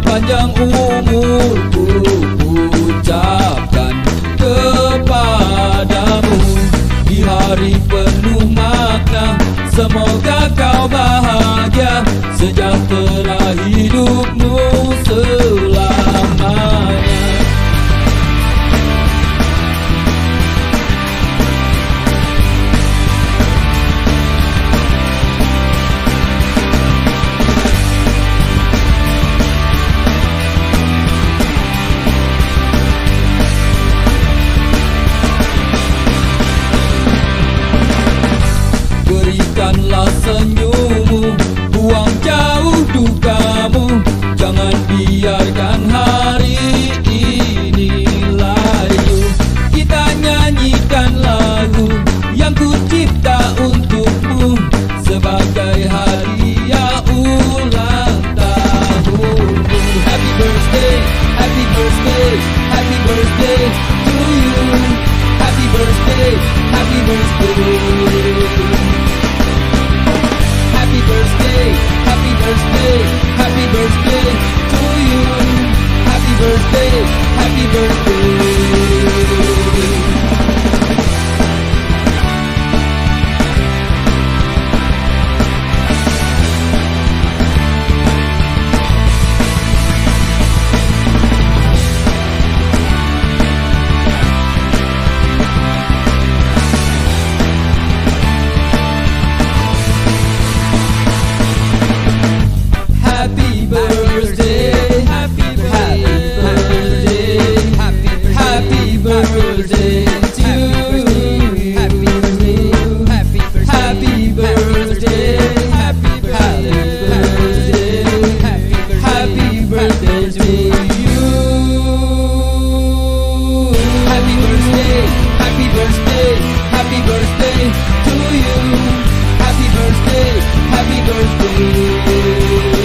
panjang umurku ucapkan kepadamu. Di hari penuh makna, semoga kau bahagia, sejahtera hidupmu selamanya. Berikanlah senyummu, buang jauh dukamu, jangan biarkan hari ini layu. Kita nyanyikan lagu yang ku cipta untukmu sebagai hadiah ulang tahunmu. Happy birthday, happy birthday, happy birthday to you. Happy birthday, happy birthday. Happy birthday, happy birthday, happy birthday to you. Happy birthday, happy birthday. Happy birthday, happy birthday, happy birthday to you. Happy birthday, happy birthday, happy birthday, happy birthday to you. Happy birthday, happy birthday, happy birthday to you. Happy birthday, happy birthday.